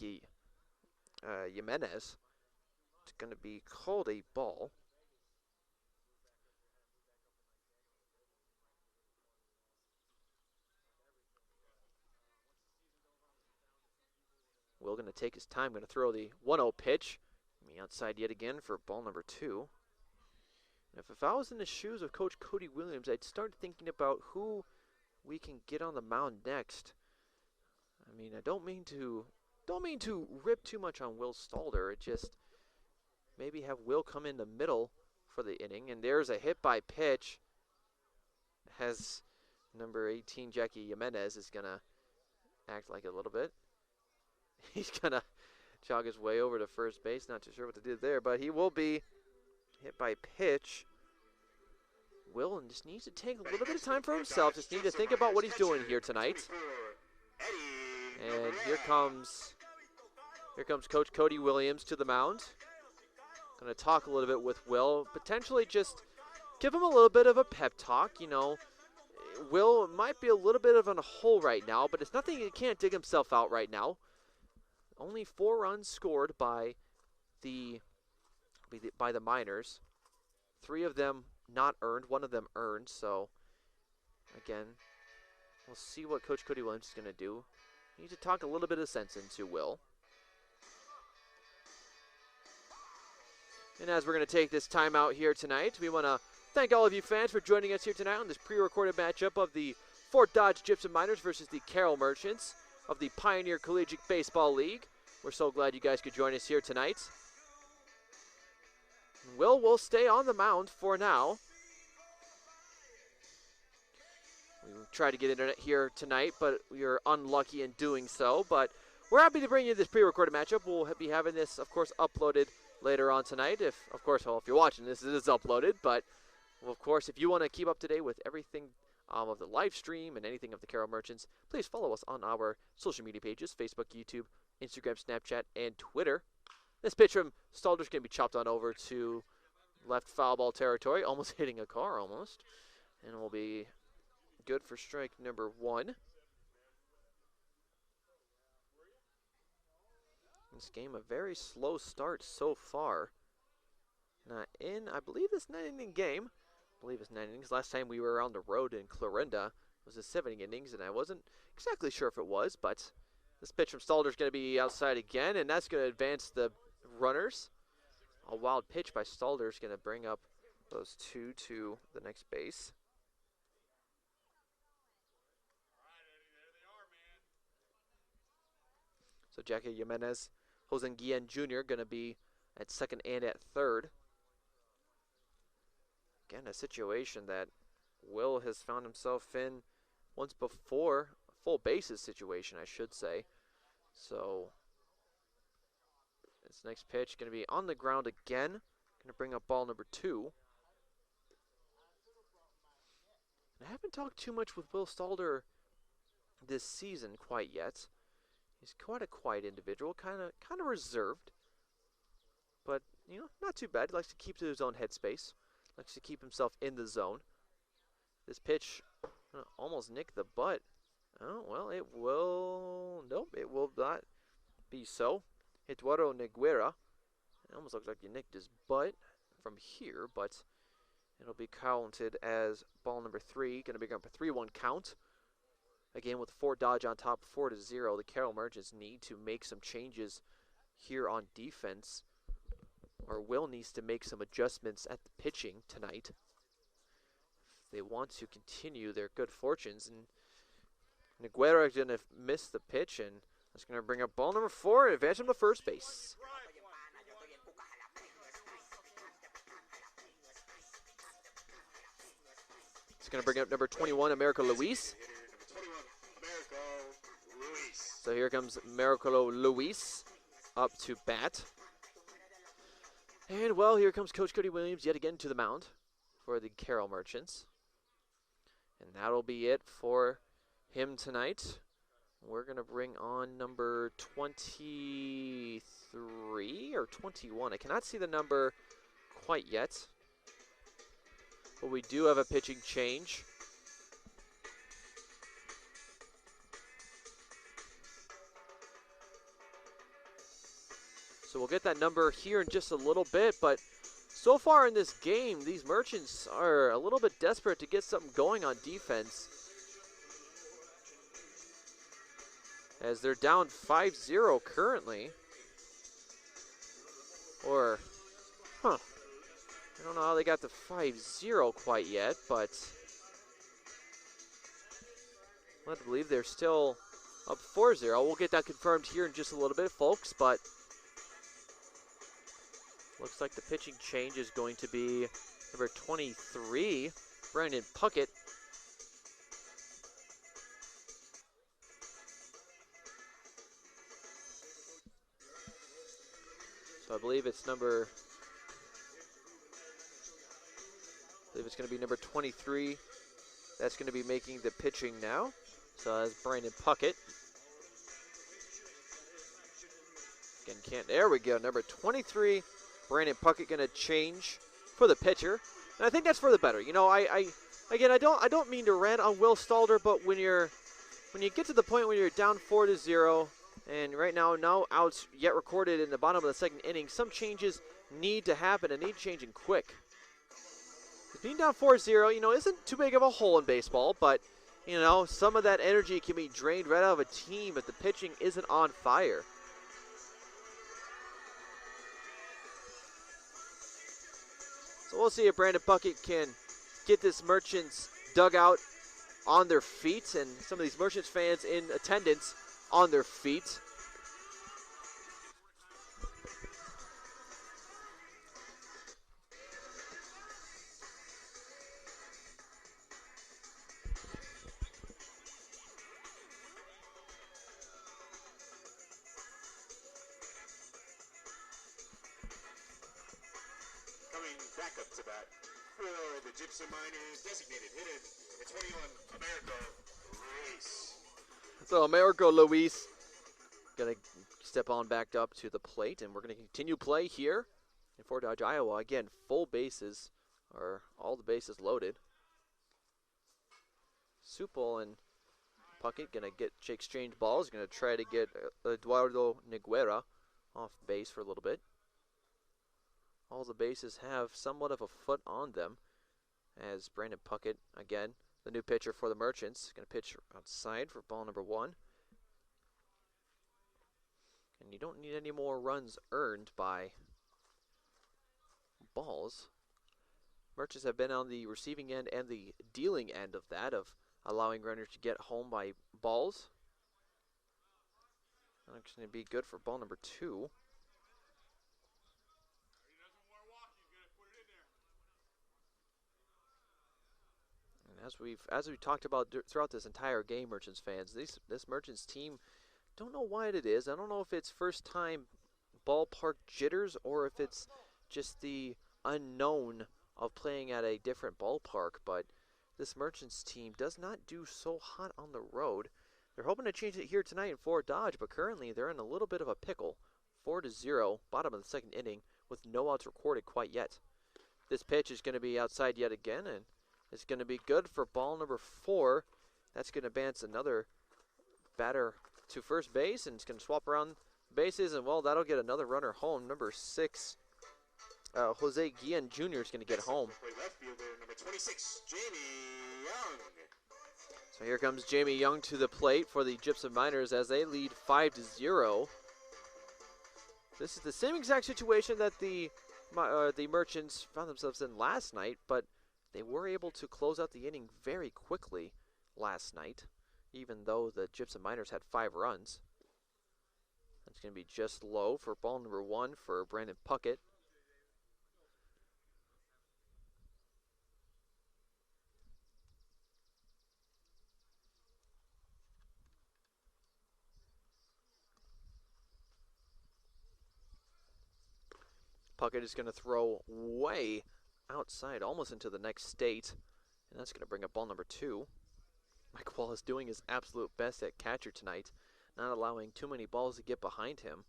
Jackie Jimenez. It's going to be called a ball. Will going to take his time, going to throw the 1-0 pitch. Me outside yet again for ball number 2. If I was in the shoes of Coach Cody Williams, I'd start thinking about who we can get on the mound next. I mean, I don't mean to rip too much on Will Stalder. It just maybe have Will come in the middle for the inning. And there's a hit by pitch. Has number 18 Jackie Jimenez is gonna act like a little bit. He's gonna jog his way over to first base. Not too sure what to do there, but he will be hit by pitch. Will just needs to take a little bit of time for himself. Just need to think about what he's doing here tonight. And here comes Coach Cody Williams to the mound. Going to talk a little bit with Will. Potentially just give him a little bit of a pep talk. You know, Will might be a little bit of in a hole right now, but it's nothing he can't dig himself out right now. Only 4 runs scored by the Miners. 3 of them not earned, 1 of them earned. So, again, we'll see what Coach Cody Williams is going to do. He needs to talk a little bit of sense into Will. And as we're going to take this time out here tonight, we want to thank all of you fans for joining us here tonight on this pre-recorded matchup of the Fort Dodge Gypsum Miners versus the Carroll Merchants of the Pioneer Collegiate Baseball League. We're so glad you guys could join us here tonight. Will stay on the mound for now. We tried to get internet here tonight, but we are unlucky in doing so. But we're happy to bring you this pre-recorded matchup. We'll be having this, of course, uploaded later on tonight. If you're watching this, it is uploaded. But, of course, if you want to keep up to date with everything of the live stream and anything of the Carroll Merchants, please follow us on our social media pages, Facebook, YouTube, Instagram, Snapchat, and Twitter. This pitch from Stalder's going to be chopped on over to left foul ball territory, almost hitting a car almost. And will be good for strike number 1. This game, a very slow start so far. Not in, I believe, this 9-inning game. I believe it's 9 innings. Last time we were on the road in Clarinda was the 7 innings, and I wasn't exactly sure if it was, but this pitch from Stalder is going to be outside again, and that's going to advance the runners. A wild pitch by Stalder is going to bring up those 2 to the next base. So Jackie Jimenez, Jose Guillen Jr. going to be at second and at third. Again, a situation that Will has found himself in once before, a full bases situation, I should say. So this next pitch going to be on the ground again. Going to bring up ball number 2. And I haven't talked too much with Will Stalder this season quite yet. He's quite a quiet individual, kind of reserved, but you know, not too bad. He likes to keep to his own headspace, likes to keep himself in the zone. This pitch almost nicked the butt. Oh well, it will. Nope, it will not be so. Eduardo Neguera. It almost looks like you nicked his butt from here, but it'll be counted as ball number 3. Going to be up a 3-1 count. Again, with Fort Dodge on top 4-0, the Carroll Merchants need to make some changes here on defense, or Will needs to make some adjustments at the pitching tonight if they want to continue their good fortunes. And Neguera is going to miss the pitch, and that's going to bring up ball number 4 and advance him to first base. It's going to bring up number 21, Americo Luis. So here comes Miracolo Luis up to bat. And, well, here comes Coach Cody Williams yet again to the mound for the Carroll Merchants. And that'll be it for him tonight. We're going to bring on number 23 or 21. I cannot see the number quite yet. But we do have a pitching change. So we'll get that number here in just a little bit, but so far in this game, these Merchants are a little bit desperate to get something going on defense, as they're down 5-0 currently. Or, I don't know how they got to 5-0 quite yet, but I'm led to believe they're still up 4-0. We'll get that confirmed here in just a little bit, folks, but looks like the pitching change is going to be number 23, Brandon Puckett. So I believe it's going to be number 23. That's going to be making the pitching now. So that's Brandon Puckett. Again, there we go. Number 23, Brandon Puckett going to change for the pitcher. And I think that's for the better. You know, I don't mean to rant on Will Stalder, but when you get to the point where you're down 4-0, and right now, no outs yet recorded in the bottom of the second inning, some changes need to happen and need changing quick. Being down 4-0, you know, isn't too big of a hole in baseball, but, you know, some of that energy can be drained right out of a team if the pitching isn't on fire. So we'll see if Brandon Puckett can get this Merchants dugout on their feet, and some of these Merchants fans in attendance on their feet. Coming back up to bat for the Gypsum Miners, designated hitter, number 21, Americo Luis. So Americo Luis going to step on back up to the plate, and we're going to continue play here in Fort Dodge, Iowa. Again, full bases, or all the bases loaded. Supple and Puckett going to exchange balls. Going to try to get Eduardo Niguera off base for a little bit. All the bases have somewhat of a foot on them, as Brandon Puckett, again, the new pitcher for the Merchants, going to pitch outside for ball number 1. And you don't need any more runs earned by balls. Merchants have been on the receiving end and the dealing end of that, of allowing runners to get home by balls. That's going to be good for ball number 2. And as we've talked about throughout this entire game, Merchants fans, this Merchants team, don't know why it is. I don't know if it's first time ballpark jitters or if it's just the unknown of playing at a different ballpark, but this Merchants team does not do so hot on the road. They're hoping to change it here tonight in Fort Dodge, but currently they're in a little bit of a pickle. 4-0, bottom of the second inning, with no outs recorded quite yet. This pitch is going to be outside yet again, and it's going to be good for ball number 4. That's going to advance another batter to first base, and it's going to swap around bases, and well, that'll get another runner home. Number 6, Jose Guillen Jr. is going to get home. Left fielder, number 26, Jamie Young. So here comes Jamie Young to the plate for the Gypsum Miners as they lead 5-0. This is the same exact situation that the Merchants found themselves in last night, but they were able to close out the inning very quickly last night, even though the Gypsum Miners had 5 runs. That's going to be just low for ball number 1 for Brandon Puckett. Puckett is going to throw way outside, almost into the next state, and that's going to bring up ball number 2. Mike Wallace doing his absolute best at catcher tonight, not allowing too many balls to get behind him.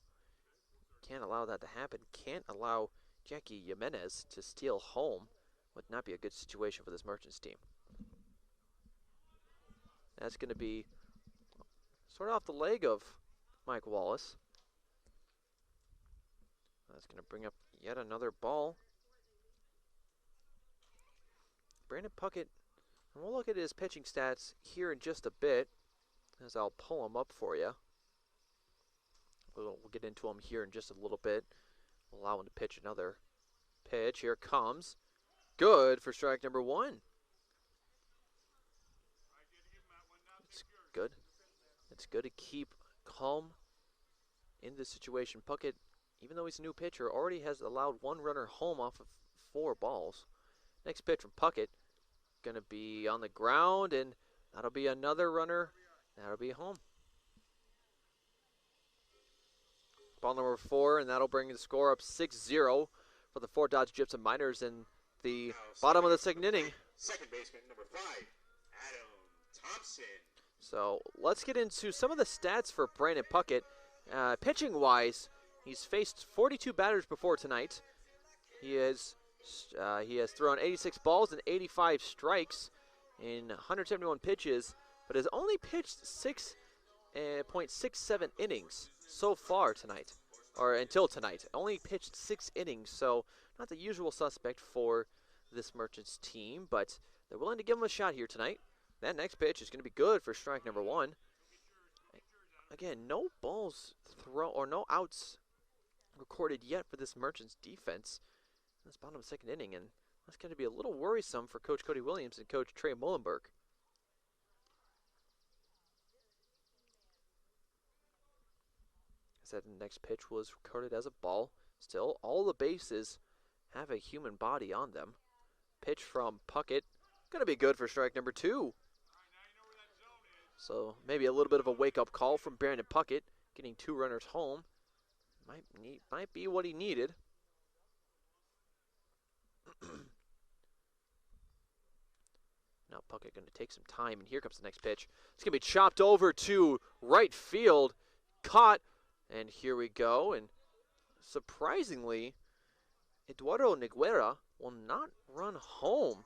Can't allow that to happen. Can't allow Jackie Jimenez to steal home. Would not be a good situation for this Merchants team. That's going to be sort of off the leg of Mike Wallace. That's going to bring up yet another ball. Brandon Puckett, and we'll look at his pitching stats here in just a bit, as I'll pull them up for you. We'll get into him here in just a little bit. Allow him to pitch another pitch. Here it comes. Good for strike number one. It's good. It's good to keep calm in this situation. Puckett, even though he's a new pitcher, already has allowed one runner home off of 4 balls. Next pitch from Puckett, going to be on the ground, and that'll be another runner. That'll be home. Ball number 4, and that'll bring the score up 6-0 for the Fort Dodge Gypsum Miners in the bottom of the second inning. Second baseman, number 5, Adam Thompson. So let's get into some of the stats for Brandon Puckett. Pitching-wise, he's faced 42 batters before tonight. He has thrown 86 balls and 85 strikes in 171 pitches, but has only pitched 6.67 innings so far tonight, or until tonight. Only pitched 6 innings, so not the usual suspect for this Merchants team, but they're willing to give him a shot here tonight. That next pitch is going to be good for strike number 1. Again, no balls thrown or no outs recorded yet for this Merchants defense in this bottom of the second inning, and that's going to be a little worrisome for Coach Cody Williams and Coach Trey Mullenberg. As that next pitch was recorded as a ball. Still, all the bases have a human body on them. Pitch from Puckett, going to be good for strike number 2. So maybe a little bit of a wake-up call from Brandon Puckett, getting 2 runners home. Might be what he needed. Now Puckett going to take some time, and here comes the next pitch. It's going to be chopped over to right field, caught, and here we go. And surprisingly, Eduardo Niguera will not run home.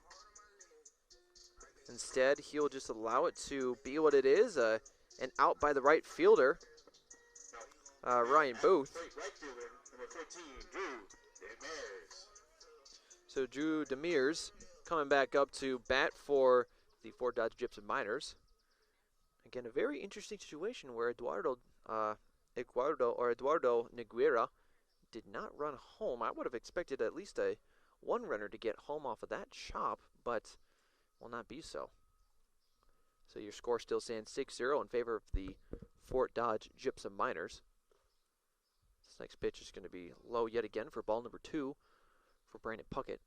Instead, he'll just allow it to be what it is, an out by the right fielder, Ryan Booth. Right fielder, number 14, Drew Demers. So Drew Demers coming back up to bat for the Fort Dodge Gypsum Miners. Again, a very interesting situation where Eduardo Niguera did not run home. I would have expected at least a 1 runner to get home off of that chop, but will not be so. So your score still stands 6-0 in favor of the Fort Dodge Gypsum Miners. This next pitch is going to be low yet again for ball number 2 for Brandon Puckett.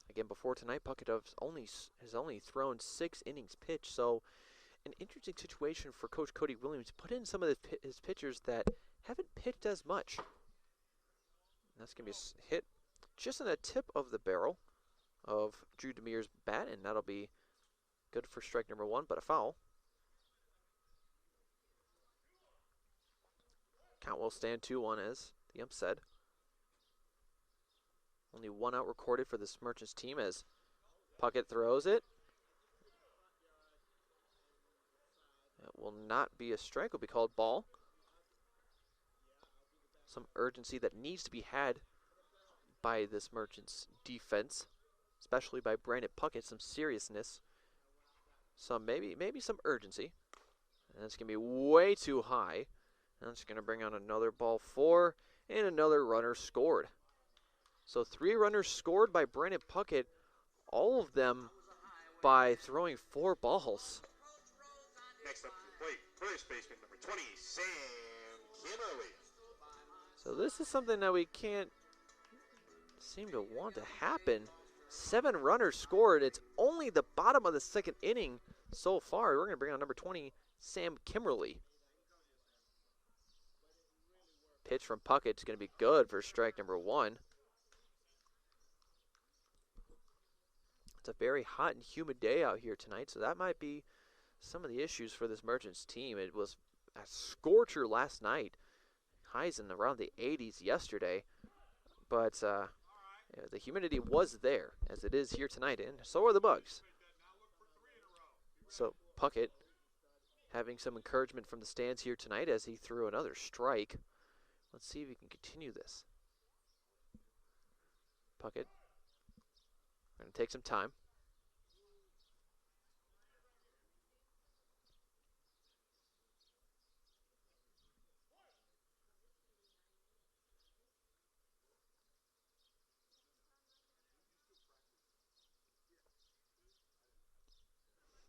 Again, before tonight, Puckett has only thrown 6 innings pitched, so an interesting situation for Coach Cody Williams to put in some of his pitchers that haven't pitched as much. And that's going to be hit just on the tip of the barrel of Drew Demers' bat, and that'll be good for strike number 1, but a foul. Count will stand 2-1, as the ump said. Only 1 out recorded for this Merchants team as Puckett throws it. It will not be a strike, it will be called ball. Some urgency that needs to be had by this Merchants defense, especially by Brandon Puckett, some seriousness, maybe some urgency. And it's going to be way too high. And it's going to bring on another ball 4, and another runner scored. So 3 runners scored by Brandon Puckett, all of them by throwing 4 balls. Next up to the plate, first baseman, number 20, Sam Kimmerly. So this is something that we can't seem to want to happen. 7 runners scored. It's only the bottom of the second inning so far. We're going to bring on number 20, Sam Kimmerly. Pitch from Puckett is going to be good for strike number 1. It's a very hot and humid day out here tonight, so that might be some of the issues for this Merchants team. It was a scorcher last night. Highs in around the 80s yesterday, but the humidity was there, as it is here tonight, and so are the bugs. So Puckett having some encouragement from the stands here tonight as he threw another strike. Let's see if he can continue this. Puckett. Going to take some time.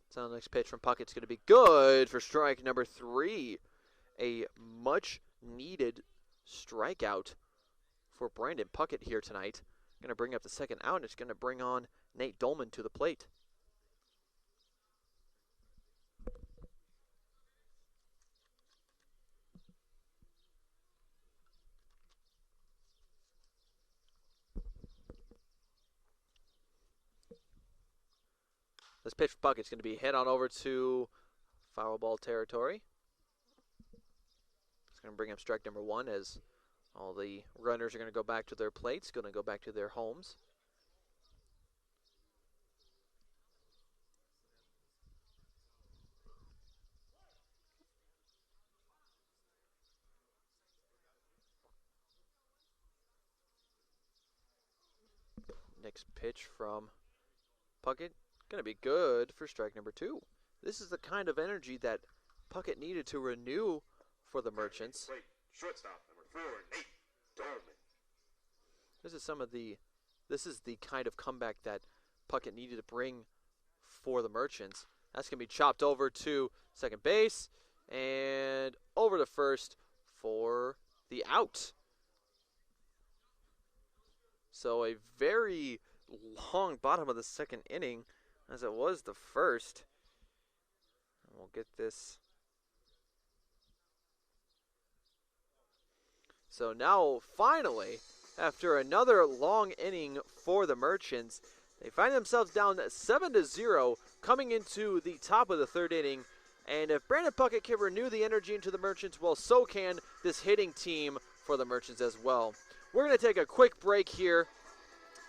So the next pitch from Puckett's going to be good for strike number 3. A much needed strikeout for Brandon Puckett here tonight. Going to bring up the second out, and it's going to bring on Nate Dolman to the plate. This pitch for Puckett's going to be hit on over to foul ball territory. It's going to bring up strike number 1 as all the runners are going to go back to their plates, going to go back to their homes. Next pitch from Puckett, going to be good for strike number 2. This is the kind of energy that Puckett needed to renew for the Merchants. Shortstop number 4, Nate Dolman. This is the kind of comeback that Puckett needed to bring for the Merchants. That's going to be chopped over to second base and over to first for the out. So a very long bottom of the second inning, as it was the first. And we'll get this. So now, finally, after another long inning for the Merchants, they find themselves down 7-0 coming into the top of the third inning. And if Brandon Puckett can renew the energy into the Merchants, well, so can this hitting team for the Merchants as well. We're going to take a quick break here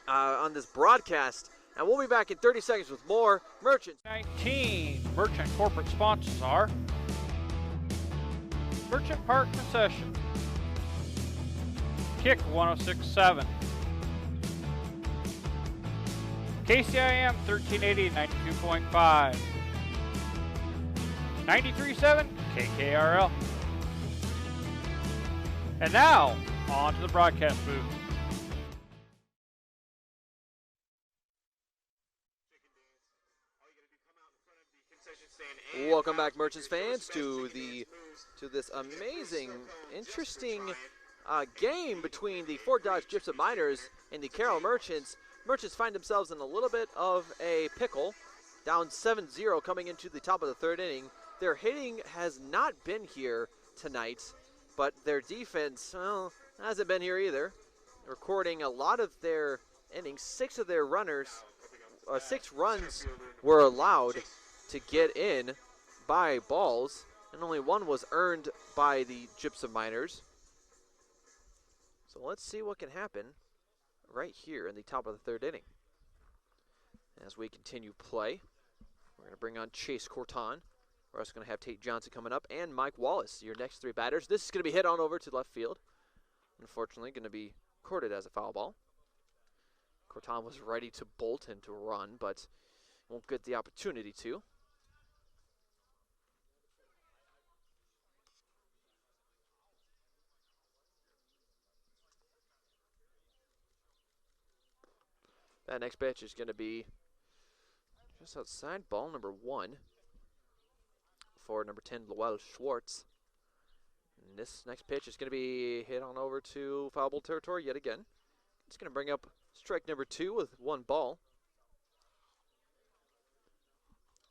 on this broadcast, and we'll be back in 30 seconds with more Merchants. 19 Merchant corporate sponsors are Merchant Park Concession, Kick 106.7, KCIM 1380 92.5, 93.7 KKRL. And now, on to the broadcast booth. Welcome back, Merchants fans, to this amazing, interesting game between the Fort Dodge Gypsum Miners and the Carroll Merchants. Merchants find themselves in a little bit of a pickle, down 7-0 coming into the top of the third inning. Their hitting has not been here tonight, but their defense, well, hasn't been here either. Recording a lot of their innings, 6 runs were allowed to get in by balls, and only 1 was earned by the Gypsum Miners. So let's see what can happen right here in the top of the third inning. As we continue play, we're going to bring on Chase Corton. We're also going to have Tate Johnson coming up and Mike Wallace, your next 3 batters. This is going to be hit on over to left field. Unfortunately, going to be recorded as a foul ball. Corton was ready to bolt and to run, but won't get the opportunity to. That next pitch is going to be just outside, ball number 1 for number 10, Lowell Schwartz. And this next pitch is going to be hit on over to foul ball territory yet again. It's going to bring up strike number 2 with 1 ball.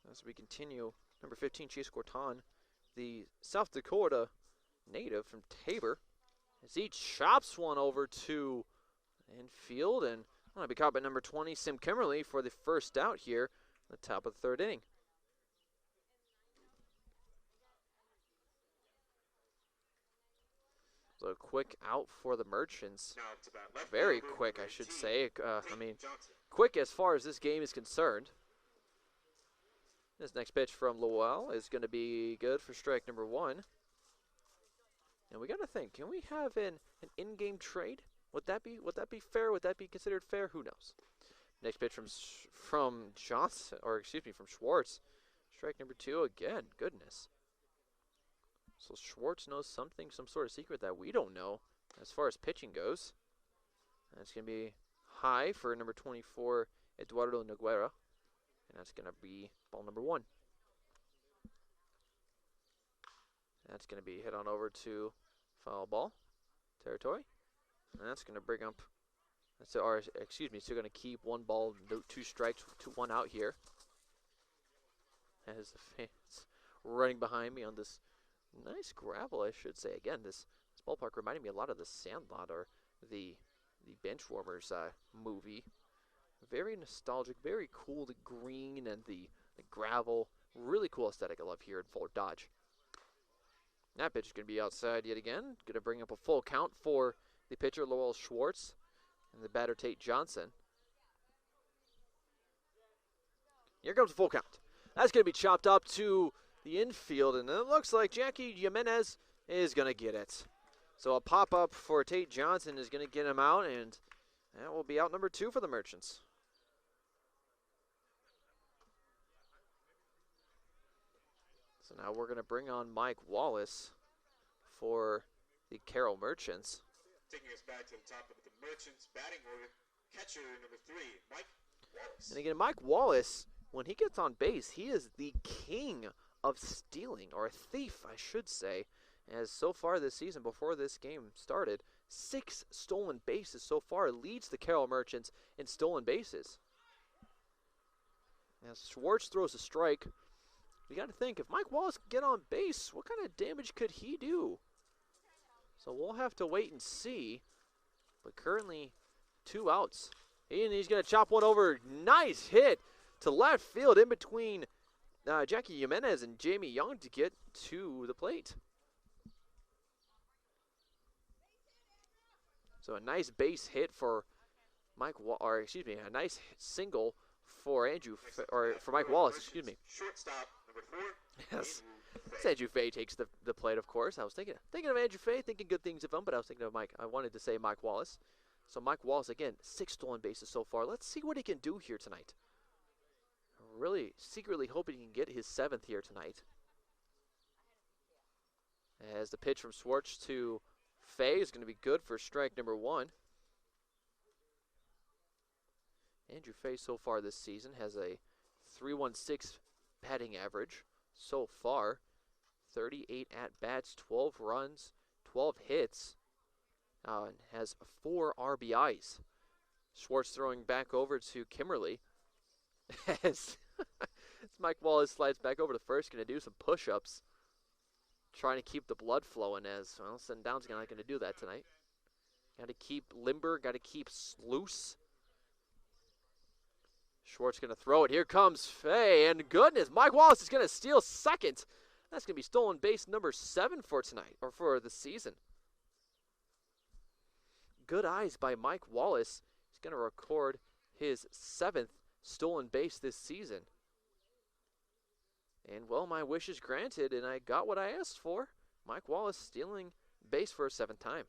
As we continue, number 15, Chase Corton, the South Dakota native from Tabor, as he chops one over to infield, and going to be caught by number 20, Sim Kimmerly, for the first out here at the top of the third inning. So a quick out for the Merchants. Very quick, I should say. Quick as far as this game is concerned. This next pitch from Lowell is going to be good for strike number 1. And we got to think, can we have an in-game trade? Would that be fair? Would that be considered fair? Who knows? Next pitch from Johnson, or excuse me, from Schwartz. Strike number 2 again. Goodness. So Schwartz knows something, some sort of secret that we don't know as far as pitching goes. That's going to be high for number 24, Eduardo Noguera. And that's going to be ball number 1. That's going to be hit on over to foul ball territory. And that's going to bring up, still going to keep 1 ball, 2 strikes, 1 out here. As the fans running behind me on this nice gravel, I should say. Again, this ballpark reminded me a lot of the Sandlot, or the Benchwarmers movie. Very nostalgic, very cool. The green and the gravel, really cool aesthetic I love here in Fort Dodge. That pitch is going to be outside yet again. Going to bring up a full count for the pitcher, Lowell Schwartz, and the batter, Tate Johnson. Here comes a full count. That's going to be chopped up to the infield, and it looks like Jackie Jimenez is going to get it. So a pop-up for Tate Johnson is going to get him out, and that will be out number 2 for the Merchants. So now we're going to bring on Mike Wallace for the Carroll Merchants. Taking us back to the top of the Merchants batting order, catcher number 3, Mike Wallace. And again, Mike Wallace, when he gets on base, he is the king of stealing, or a thief, I should say. As so far this season, before this game started, 6 stolen bases so far, leads the Carroll Merchants in stolen bases. As Schwartz throws a strike, you got to think, if Mike Wallace can get on base, what kind of damage could he do? So we'll have to wait and see. But currently, 2 outs. And he's going to chop one over. Nice hit to left field in between Jackie Jimenez and Jamie Young to get to the plate. So a nice base hit for a nice single for for Mike Wallace, excuse me. Shortstop number 4. Yes. Andrew Fay takes the plate, of course. I was thinking of Andrew Fay, thinking good things of him, but I was thinking of Mike. I wanted to say Mike Wallace. So Mike Wallace, again, 6 stolen bases so far. Let's see what he can do here tonight. Really secretly hoping he can get his 7th here tonight. As the pitch from Schwartz to Fay is going to be good for strike number 1. Andrew Fay so far this season has a .316 batting average so far. 38 at-bats, 12 runs, 12 hits, and has 4 RBIs. Schwartz throwing back over to Kimmerly. As Mike Wallace slides back over to first, going to do some push-ups. Trying to keep the blood flowing, as, well, sitting down's not going to do that tonight. Got to keep limber, got to keep loose. Schwartz going to throw it. Here comes Fay, and goodness, Mike Wallace is going to steal second. That's going to be stolen base number 7 for tonight, or for the season. Good eyes by Mike Wallace. He's going to record his 7th stolen base this season. And, well, my wish is granted, and I got what I asked for. Mike Wallace stealing base for a 7th time.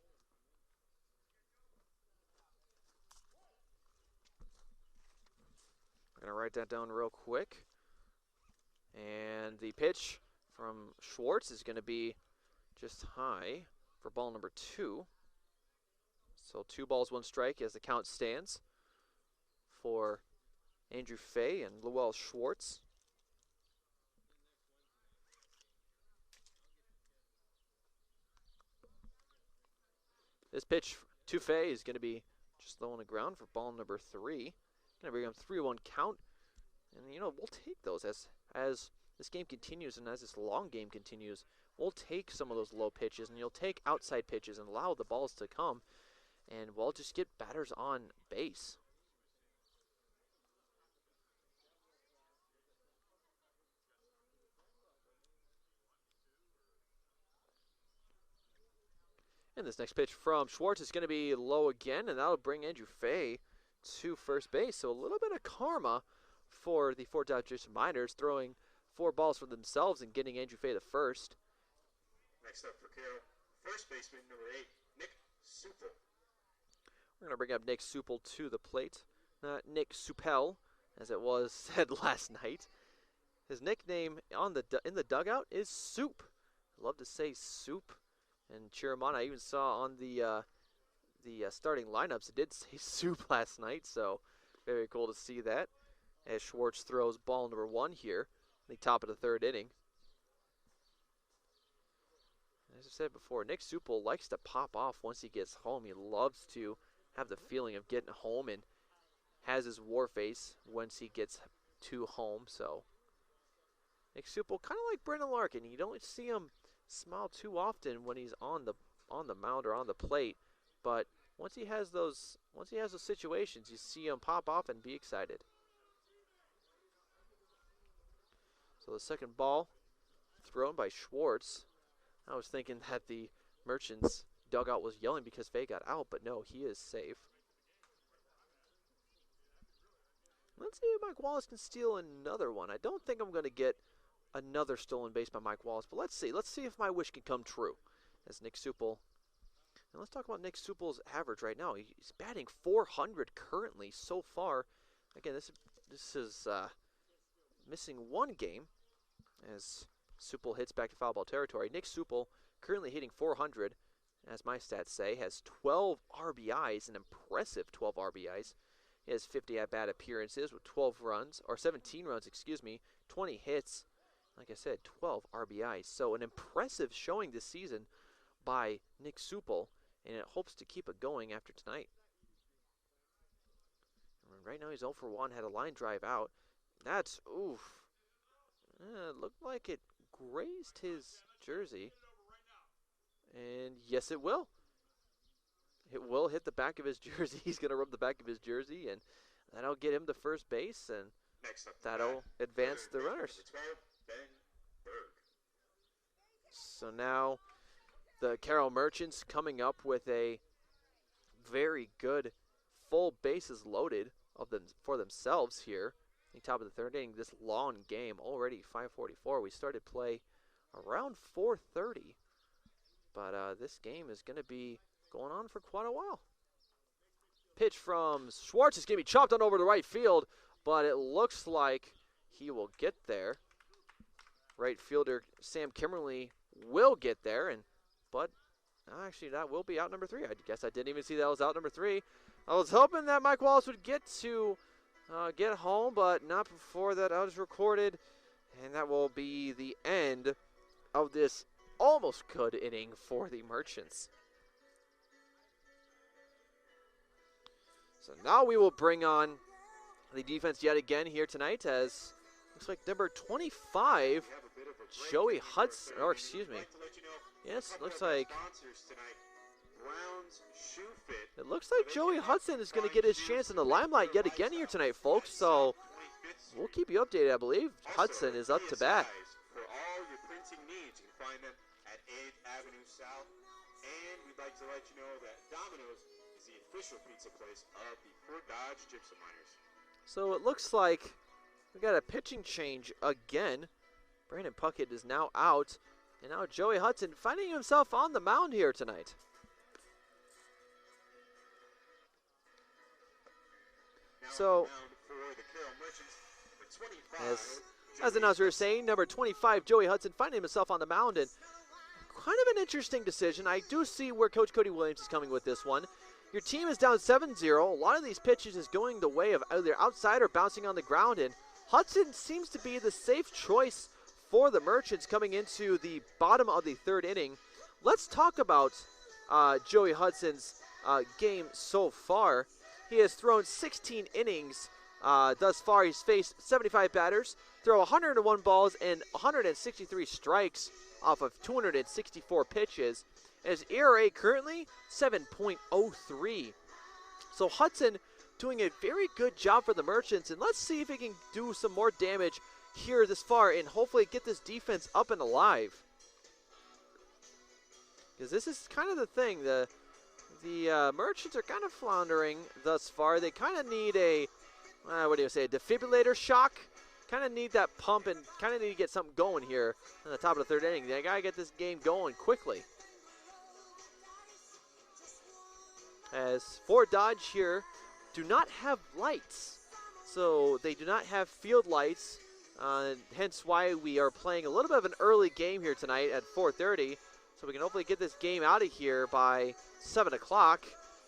I'm going to write that down real quick. And the pitch from Schwartz is going to be just high for ball number 2. So 2 balls, 1 strike as the count stands for Andrew Fay and Lowell Schwartz. This pitch to Fay is going to be just low on the ground for ball number 3. Going to bring up 3-1 count. And, you know, we'll take those as this game continues and as this long game continues. We'll take some of those low pitches, and you'll take outside pitches and allow the balls to come. And we'll just get batters on base. And this next pitch from Schwartz is going to be low again, and that'll bring Andrew Fay to first base. So a little bit of karma for the Fort Dodge Miners, throwing 4 balls for themselves and getting Andrew Fay to first. Next up for Carroll, First baseman, number 8, Nick Supel. We're going to bring up Nick Supel to the plate. Not Nick Supel, as it was said last night. His nickname in the dugout is Soup. I love to say Soup. And cheer him on. I even saw on the starting lineups it did say Soup last night, so very cool to see that. As Schwartz throws ball number 1 here, in the top of the 3rd inning. As I said before, Nick Supel likes to pop off once he gets home. He loves to have the feeling of getting home and has his war face once he gets to home. So Nick Supel, kind of like Brendan Larkin, you don't see him smile too often when he's on the mound or on the plate, but once he has those situations, you see him pop off and be excited. So the second ball thrown by Schwartz. I was thinking that the Merchants dugout was yelling because Faye got out, but no, he is safe. Let's see if Mike Wallace can steal another one. I don't think I'm going to get another stolen base by Mike Wallace, but let's see. Let's see if my wish can come true. As Nick Supel. And let's talk about Nick Supel's average right now. He's batting .400 currently so far. Again, this is missing one game as Supel hits back to foul ball territory. Nick Supel currently hitting .400, as my stats say, has 12 RBIs, an impressive 12 RBIs. He has 50 at-bat appearances with 12 runs, or 17 runs, 20 hits. Like I said, 12 RBIs. So an impressive showing this season by Nick Supel, and it hopes to keep it going after tonight. Right now he's 0 for 1, had a line drive out. That's, oof. Looked like it grazed his jersey. And yes, it will. It will hit the back of his jersey. He's going to rub the back of his jersey, and that'll get him to first base, and that'll advance the runners. So now the Carroll Merchants coming up with a very good full bases loaded for themselves here. In the top of the 3rd inning, this long game, already 5:44. We started play around 4:30, but this game is going to be going on for quite a while. Pitch from Schwartz is going to be chopped on over to right field, but it looks like he will get there. Right fielder Sam Kimmerly will get there, but actually that will be out number 3. I guess I didn't even see that was out number 3. I was hoping that Mike Wallace would get home, but not before that out is recorded, and that will be the end of this almost good inning for the Merchants. So now we will bring on the defense yet again here tonight, as looks like number 25, Joey Hudson, or excuse me. Yes, looks like it looks like Joey Hudson is going to get his chance in the limelight yet again here tonight, folks. So we'll keep you updated. I believe Hudson is up to bat. For all your printing needs, you can find them at 8th Avenue South. And we'd like to let you know that Domino's is the official pizza place of the Fort Dodge Gypsum Miners. So it looks like we got a pitching change again. Brandon Puckett is now out, and now Joey Hudson finding himself on the mound here tonight. So, as the announcer is saying, number 25, Joey Hudson, finding himself on the mound, and kind of an interesting decision. I do see where Coach Cody Williams is coming with this one. Your team is down 7-0. A lot of these pitches is going the way of either outside or bouncing on the ground, and Hudson seems to be the safe choice for the Merchants coming into the bottom of the 3rd inning. Let's talk about Joey Hudson's game so far. He has thrown 16 innings thus far. He's faced 75 batters, throw 101 balls and 163 strikes off of 264 pitches. His ERA currently 7.03. So Hudson doing a very good job for the Merchants, and let's see if he can do some more damage here this far and hopefully get this defense up and alive. Because this is kind of the thing. The Merchants are kind of floundering thus far. They kind of need a, a defibrillator shock. Kind of need that pump and kind of need to get something going here in the top of the 3rd inning. They got to get this game going quickly. as Fort Dodge here do not have lights. So they do not have field lights, hence why we are playing a little bit of an early game here tonight at 4:30. So we can hopefully get this game out of here by 7 o'clock.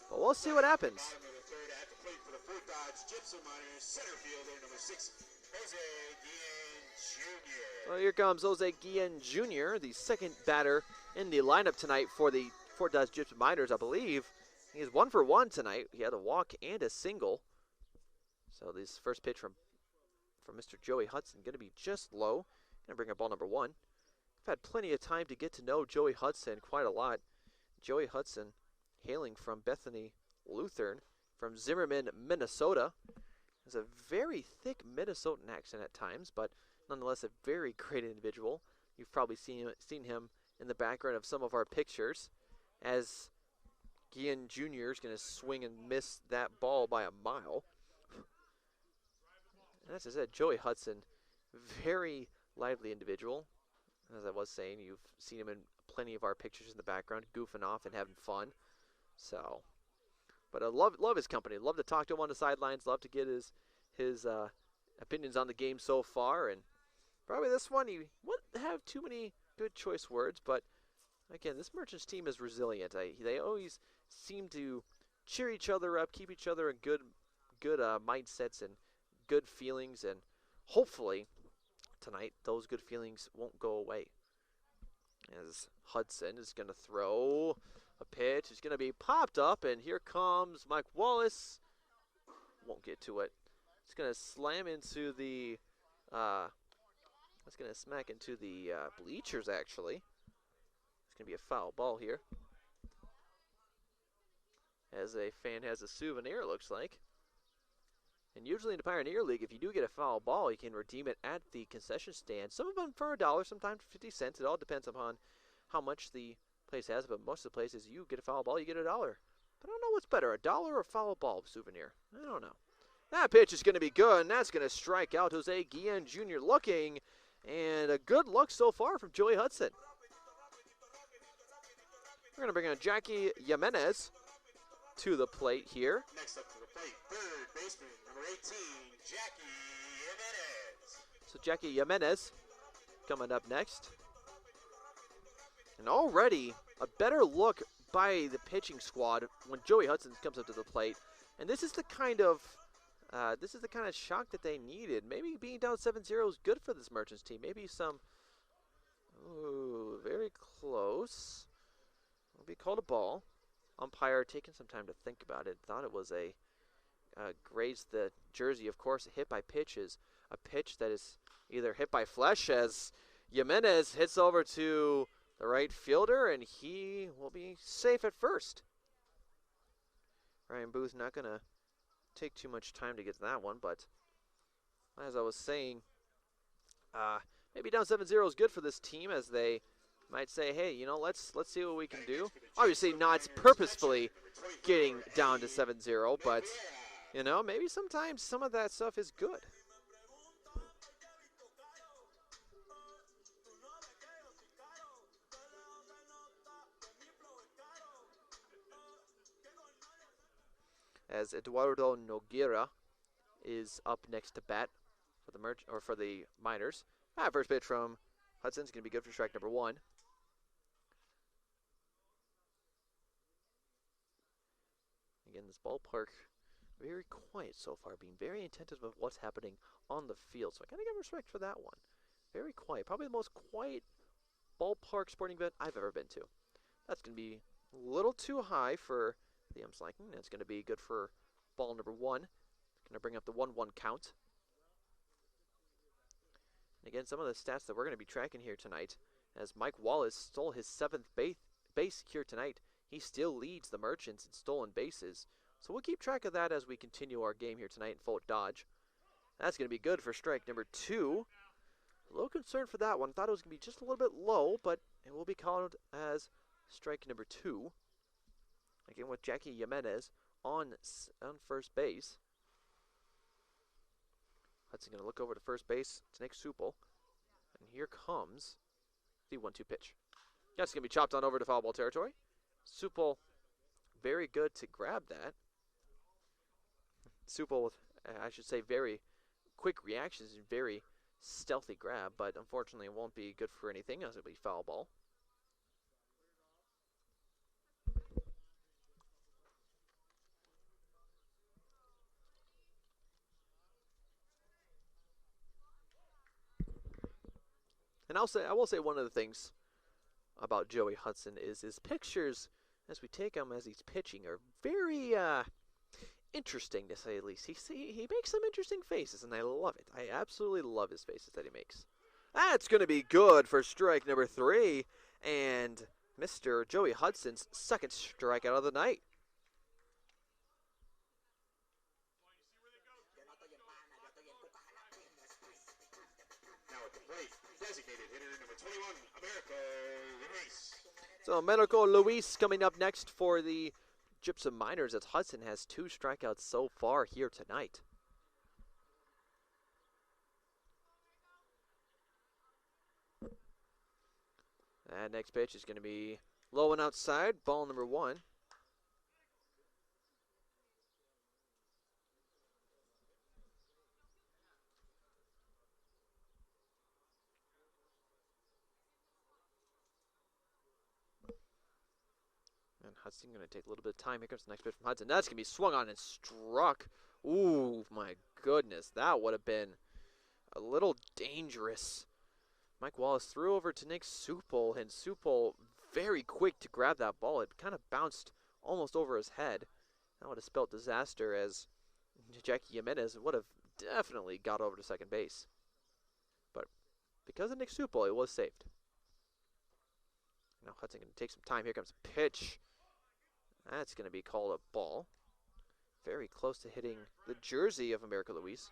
But we'll see what happens. Bottom of the third at the plate for the Fort Dodge Gypsum Miners, center fielder number 6, Jose Guillen Jr. Well, here comes Jose Guillen Jr., the second batter in the lineup tonight for the Fort Dodge Gypsum Miners, I believe. He is 1 for 1 tonight. He had a walk and a single. So this first pitch from Mr. Joey Hudson going to be just low. Going to bring up ball number 1. I've had plenty of time to get to know Joey Hudson quite a lot. Joey Hudson, hailing from Bethany Lutheran, from Zimmerman, Minnesota, has a very thick Minnesotan accent at times, but nonetheless a very great individual. You've probably seen him in the background of some of our pictures, as Guillen Jr. is going to swing and miss that ball by a mile. And as I said, Joey Hudson, very lively individual. As I was saying, you've seen him in plenty of our pictures in the background, goofing off and having fun. So, but I love his company. Love to talk to him on the sidelines. Love to get his opinions on the game so far. And probably this one, he wouldn't have too many good choice words. But again, this Merchants team is resilient. They always seem to cheer each other up, keep each other in good mindsets and good feelings, and hopefully tonight those good feelings won't go away. As Hudson is going to throw a pitch, it's going to be popped up, and here comes Mike Wallace. Won't get to it. It's going to slam into the it's going to smack into the bleachers, actually. It's going to be a foul ball here, as a fan has a souvenir, it looks like. And usually in the Pioneer League, if you do get a foul ball, you can redeem it at the concession stand. Some of them for $1, sometimes 50 cents. It all depends upon how much the place has. But most of the places, you get a foul ball, you get $1. But I don't know what's better, $1 or a foul ball souvenir. I don't know. That pitch is going to be good, and that's going to strike out Jose Guillen Jr. looking. And a good look so far from Joey Hudson. We're going to bring on Jackie Jimenez to the plate here. Next up to the plate, third baseman number 18, Jackie Jimenez. So Jackie Jimenez coming up next. And already a better look by the pitching squad when Joey Hudson comes up to the plate. And this is the kind of shock that they needed. Maybe being down 7-0 is good for this Merchants team. Maybe some, ooh, very close. Will be called a ball. Umpire taking some time to think about it. Thought it was a grazed the jersey. Of course, a hit by pitch is a pitch that is either hit by flesh, as Jimenez hits over to the right fielder, and he will be safe at first. Ryan Booth not going to take too much time to get to that one, but as I was saying, maybe down 7-0 is good for this team, as they might say, hey, you know, let's see what we can do. Obviously not purposefully getting down to 7-0, but, you know, maybe sometimes some of that stuff is good. As Eduardo Noguera is up next to bat for the Miners. First pitch from Hudson's going to be good for strike number 1. Again, this ballpark very quiet so far, being very attentive of what's happening on the field. So I gotta give respect for that one. Very quiet, probably the most quiet ballpark sporting event I've ever been to. That's gonna be a little too high for the ump's liking. That's gonna be good for ball number 1. Gonna bring up the 1-1 count. And again, some of the stats that we're gonna be tracking here tonight, as Mike Wallace stole his 7th base here tonight. He still leads the Merchants in stolen bases. So we'll keep track of that as we continue our game here tonight in Fort Dodge. That's going to be good for strike number 2. A little concerned for that one. Thought it was going to be just a little bit low, but it will be called as strike number 2. Again with Jackie Jimenez on first base. Hudson going to look over to first base to Nick Supel. And here comes the 1-2 pitch. That's going to be chopped on over to foul ball territory. Supel very good to grab that. Supel with, I should say, very quick reactions and very stealthy grab, but unfortunately it won't be good for anything as it'll be foul ball. And I will say one of the things about Joey Hudson is his pictures, as we take him as he's pitching, are very interesting to say the least. He makes some interesting faces, and I love it. I absolutely love his faces that he makes. That's going to be good for strike number 3, and Mr. Joey Hudson's second strikeout of the night. Now at the plate, designated hitter number 21, Americo Luis. So Americo Luis coming up next for the Gypsum Miners, as Hudson has 2 strikeouts so far here tonight. That next pitch is going to be low and outside, ball number 1. And Hudson going to take a little bit of time. Here comes the next pitch from Hudson. That's going to be swung on and struck. Ooh, my goodness. That would have been a little dangerous. Mike Wallace threw over to Nick Supel, and Supel very quick to grab that ball. It kind of bounced almost over his head. That would have spelled disaster, as Jackie Jimenez would have definitely got over to second base. But because of Nick Supel, it was saved. Now Hudson going to take some time. Here comes a pitch. That's going to be called a ball. Very close to hitting the jersey of Americo Luis.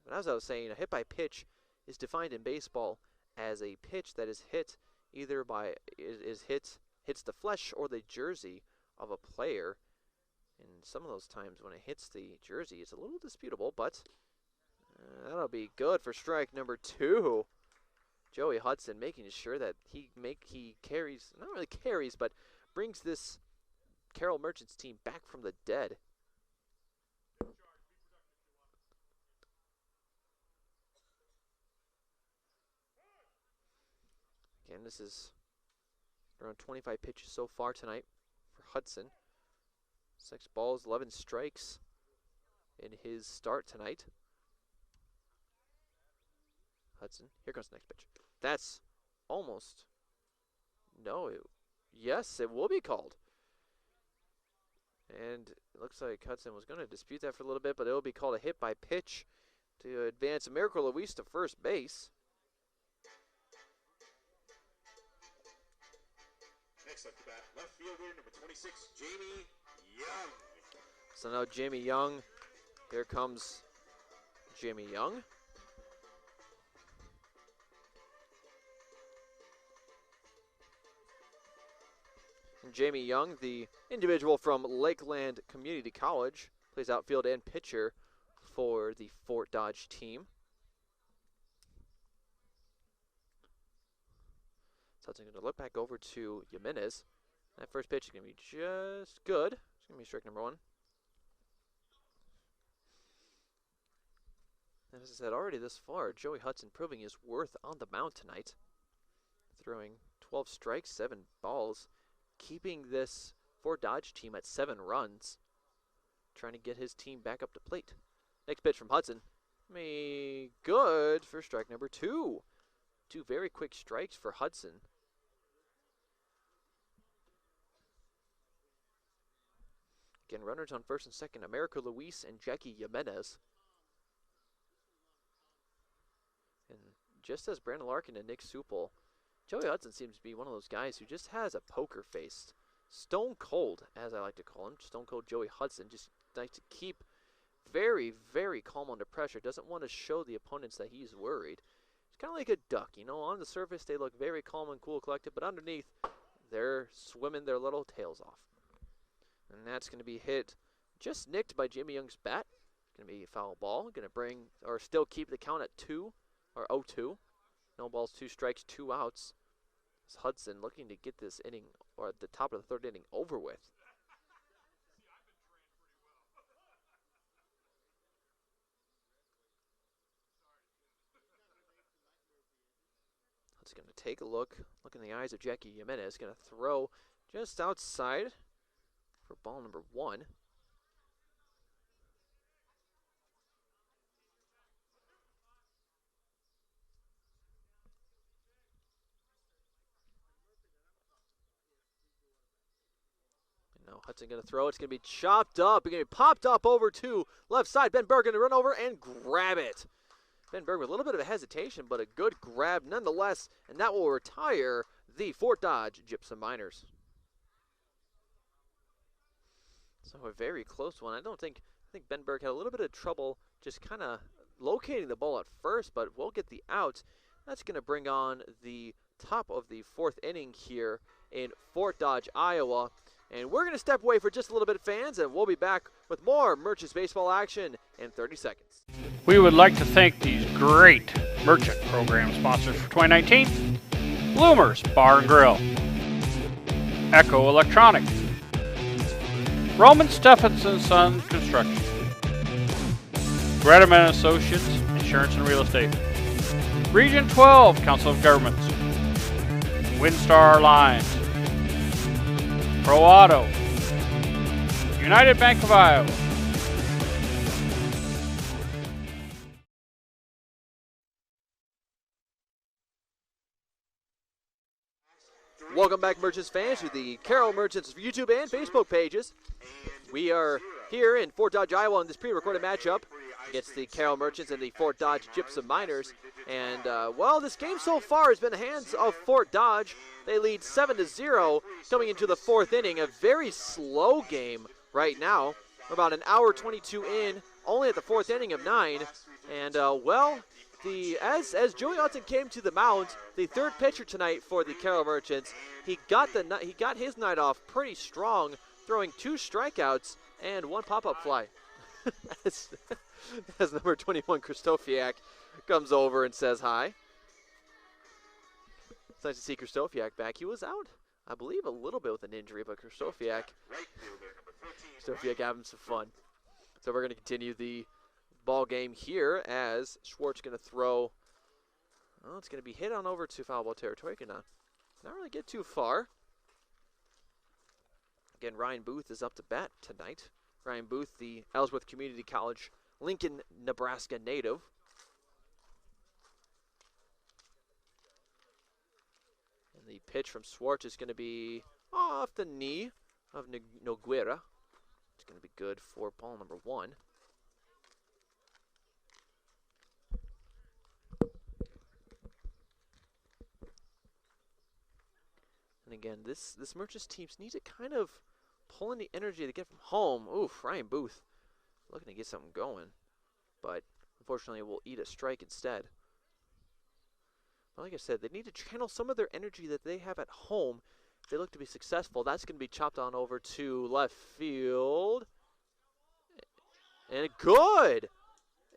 But as I was saying, a hit by pitch is defined in baseball as a pitch that is hit either by hits the flesh or the jersey of a player. And some of those times when it hits the jersey, it's a little disputable, but that'll be good for strike number 2. Joey Hudson making sure that he carries, not really carries, but brings this Carroll Merchants team back from the dead. Again, this is around 25 pitches so far tonight for Hudson. 6 balls, 11 strikes in his start tonight. Hudson, here comes the next pitch. That's almost, yes, it will be called. And it looks like Hudson was going to dispute that for a little bit, but it will be called a hit by pitch to advance Americo Luis to first base. Next up to bat, left fielder number 26, Jamie Young. So now Jamie Young, here comes Jamie Young. And Jamie Young, the individual from Lakeland Community College, plays outfield and pitcher for the Fort Dodge team. So it's going to look back over to Jimenez. That first pitch is going to be just good. It's going to be strike number 1. And as I said already this far, Joey Hudson proving his worth on the mound tonight. Throwing 12 strikes, 7 balls, keeping this Fort Dodge team at 7 runs. Trying to get his team back up to plate. Next pitch from Hudson. Good for strike number 2. 2 very quick strikes for Hudson. Again, runners on first and second, Americo Luis and Jackie Jimenez. And just as Brandon Larkin and Nick Supel, Joey Hudson seems to be one of those guys who just has a poker face. Stone cold, as I like to call him. Stone cold Joey Hudson just likes to keep very, very calm under pressure. Doesn't want to show the opponents that he's worried. It's kind of like a duck, you know. On the surface, they look very calm and cool, collected, but underneath, they're swimming their little tails off. And that's going to be hit, just nicked by Jamie Young's bat. It's going to be a foul ball. Going to bring, or still keep the count at 2, or 0-2. No balls, 2 strikes, 2 outs. It's Hudson looking to get this inning, or at the top of the 3rd inning, over with. It's going to take a look in the eyes of Jackie Jimenez. Going to throw just outside for ball number 1. Now Hudson going to throw. It's going to be chopped up. It's going to be popped up over to left side. Ben Berg going to run over and grab it. Ben Berg with a little bit of a hesitation, but a good grab nonetheless, and that will retire the Fort Dodge Gypsum Miners. So a very close one. I think Ben Berg had a little bit of trouble just kind of locating the ball at first, but we'll get the out. That's going to bring on the top of the 4th inning here in Fort Dodge, Iowa. And we're going to step away for just a little bit, fans, and we'll be back with more Merchants baseball action in 30 seconds. We would like to thank these great Merchant program sponsors for 2019. Bloomers Bar and Grill, Echo Electronics, Roman Stephenson Son Construction, Gretaman Associates Insurance and Real Estate, Region 12 Council of Governments, Windstar Lines, Pro Auto, United Bank of Iowa. Welcome back, Merchants fans, to the Carroll Merchants YouTube and Facebook pages. We are here in Fort Dodge, Iowa, in this pre-recorded matchup against the Carroll Merchants and the Fort Dodge Gypsum Miners. And, well, this game so far has been in the hands of Fort Dodge. They lead 7-0 coming into the 4th inning. A very slow game right now. We're about an hour 22 in, only at the 4th inning of 9. And, well, as Joey Hudson came to the mound, the 3rd pitcher tonight for the Carroll Merchants, he got his night off pretty strong, throwing 2 strikeouts and 1 pop-up fly. as number 21 Krzysztofiak comes over and says hi. It's nice to see Krzysztofiak back. He was out, I believe, a little bit with an injury, but Krzysztofiak having some fun. So we're going to continue the ball game here as Schwartz going to throw. Oh, it's going to be hit on over to foul ball territory. Not really get too far. Again, Ryan Booth is up to bat tonight. Ryan Booth, the Ellsworth Community College, Lincoln, Nebraska native. And the pitch from Schwartz is going to be off the knee of Noguera. It's going to be good for ball number 1. And again, this Merchants teams need to kind of pull in the energy to get from home. Oof, Ryan Booth looking to get something going, but unfortunately will eat a strike instead. But like I said, they need to channel some of their energy that they have at home if they look to be successful. That's going to be chopped on over to left field. And good!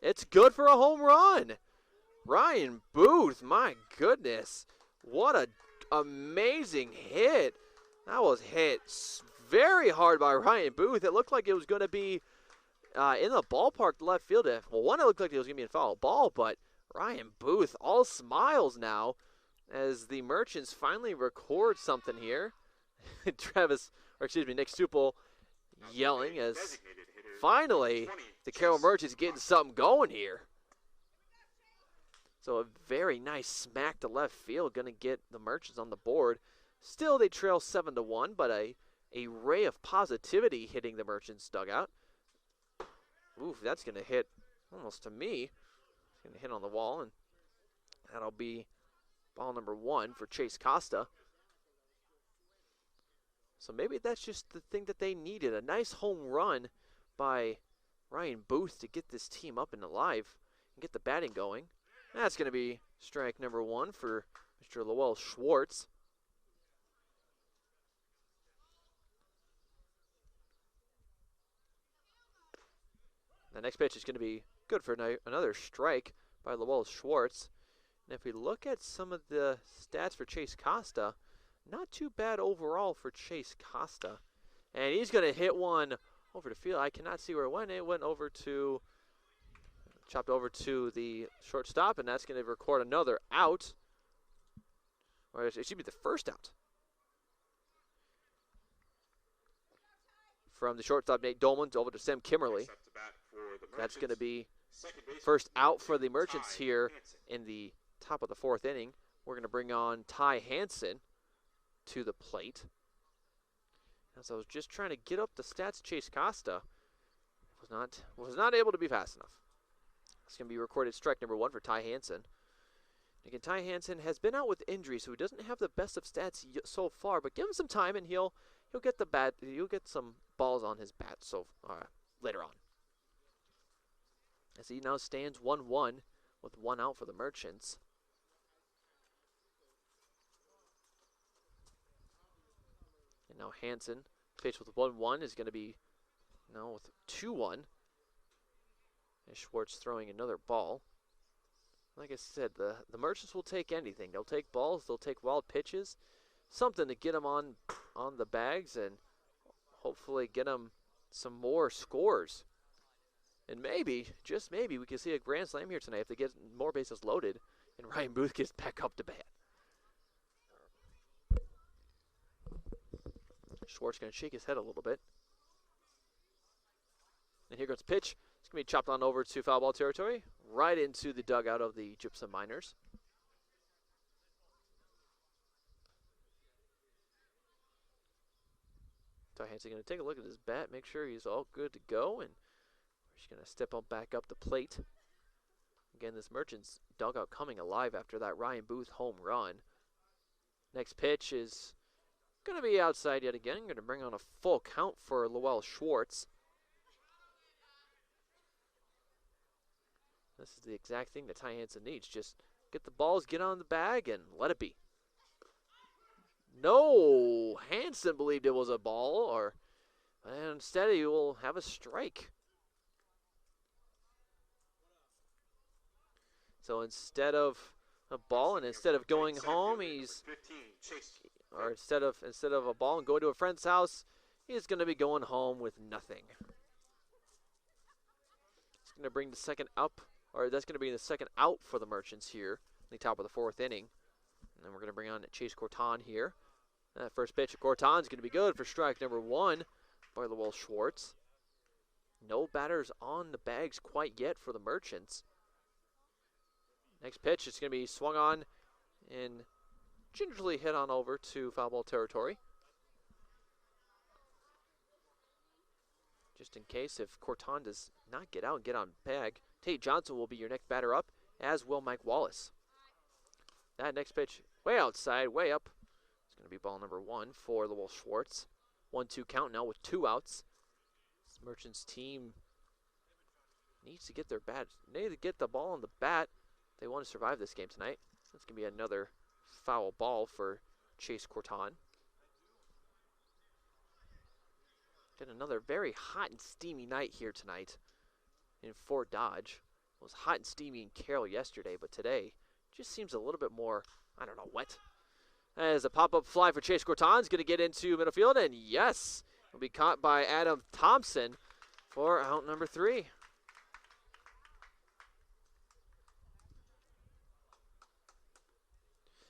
It's good for a home run! Ryan Booth, my goodness. What a amazing hit. That was hit very hard by Ryan Booth. It looked like it was going to be in the ballpark left field. Well, one, it looked like it was going to be in foul ball, but Ryan Booth all smiles now as the Merchants finally record something here. Nick Supel yelling as finally the Carroll Merchants getting something going here. So a very nice smack to left field, going to get the Merchants on the board. Still, they trail 7-1, but a ray of positivity hitting the Merchants dugout. Oof, that's going to hit almost to me. It's going to hit on the wall, and that'll be ball number 1 for Chase Costa. So maybe that's just the thing that they needed. A nice home run by Ryan Booth to get this team up and alive and get the batting going. That's going to be strike number 1 for Mr. Lowell Schwartz. The next pitch is going to be good for another strike by Lowell Schwartz. And if we look at some of the stats for Chase Costa, not too bad overall for Chase Costa. And he's going to hit one over the field. I cannot see where it went. It went over to, chopped over to the shortstop, and that's going to record another out. Or it should be the first out. From the shortstop, Nate Dolman, over to Sam Kimmerly. Next up to bat for the That's going to Merchants, be second baseman first number out for the 14, Merchants Ty here Hansen. in the top of the 4th inning. We're going to bring on Ty Hansen to the plate. As I was just trying to get up the stats, Chase Costa was not able to be fast enough. It's going to be recorded strike number 1 for Ty Hansen. Again, Ty Hansen has been out with injury, so he doesn't have the best of stats so far. But give him some time, and he'll get the bat. He'll get some balls on his bat. So later on, as he now stands 1-1 with 1 out for the Merchants. And now Hansen, pitch with 1-1, is going to be now with 2-1. And Schwartz throwing another ball. Like I said, the Merchants will take anything. They'll take balls. They'll take wild pitches. Something to get them on the bags and hopefully get them some more scores. And maybe, just maybe, we can see a grand slam here tonight if they get more bases loaded and Ryan Booth gets back up to bat. Schwartz going to shake his head a little bit. And here goes the pitch. It's going to be chopped on over to foul ball territory, right into the dugout of the Gypsum Miners. Ty Hansen going to take a look at his bat, make sure he's all good to go, and we're just going to step on back up the plate. Again, this Merchants dugout coming alive after that Ryan Booth home run. Next pitch is going to be outside yet again. Going to bring on a full count for Lowell Schwartz. This is the exact thing that Ty Hansen needs. Just get the balls, get on the bag, and let it be. No, Hansen believed it was a ball, and instead he will have a strike. So instead of a ball, and instead of going home, instead of a ball and going to a friend's house, he's going to be going home with nothing. It's going to bring the second up. Or that's going to be the second out for the Merchants here in the top of the 4th inning. And then we're going to bring on Chase Corton here. That first pitch of Corton is going to be good for strike number 1 by Lowell Schwartz. No batters on the bags quite yet for the Merchants. Next pitch is going to be swung on and gingerly hit on over to foul ball territory. Just in case if Corton does not get out and get on bag, Tate Johnson will be your next batter up, as will Mike Wallace. That next pitch, way outside, way up. It's going to be ball number 1 for Lowell Schwartz. 1-2 count now with 2 outs. This Merchants team needs to get their bat. They need to get the ball on the bat. If they want to survive this game tonight. That's going to be another foul ball for Chase Corton. Got another very hot and steamy night here tonight in Fort Dodge. It was hot and steamy in Carroll yesterday, but today just seems a little bit more, I don't know, wet. As a pop-up fly for Chase Corton is going to get into middle field, and yes, will be caught by Adam Thompson for out number 3.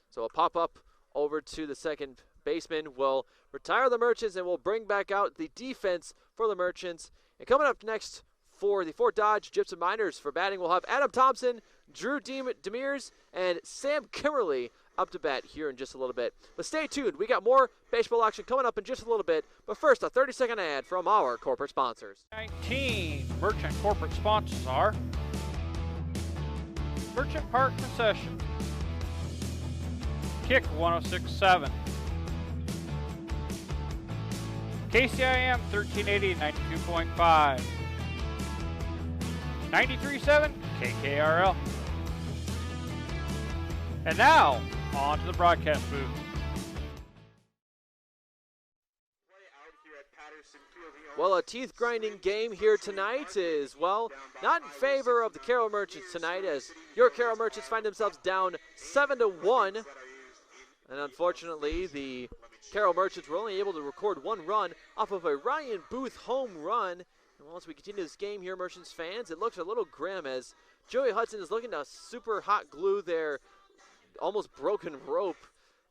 So a pop-up over to the second baseman will retire the Merchants and will bring back out the defense for the Merchants. And coming up next for the Fort Dodge Gypsum Miners for batting, we'll have Adam Thompson, Drew Demers, and Sam Kimmerly up to bat here in just a little bit. But stay tuned. We got more baseball action coming up in just a little bit. But first, a 30-second ad from our corporate sponsors. 19 Merchant corporate sponsors are Merchant Park Concession, Kick 106.7, KCIM 1380 92.5, 93.7 KKRL. And now, on to the broadcast booth. Well, a teeth-grinding game here tonight is, well, not in favor of the Carroll Merchants tonight, as your Carroll Merchants find themselves down 7-1. And unfortunately, the Carroll Merchants were only able to record 1 run off of a Ryan Booth home run. And once we continue this game here, Merchants fans, it looks a little grim as Joey Hudson is looking to super hot glue their almost broken rope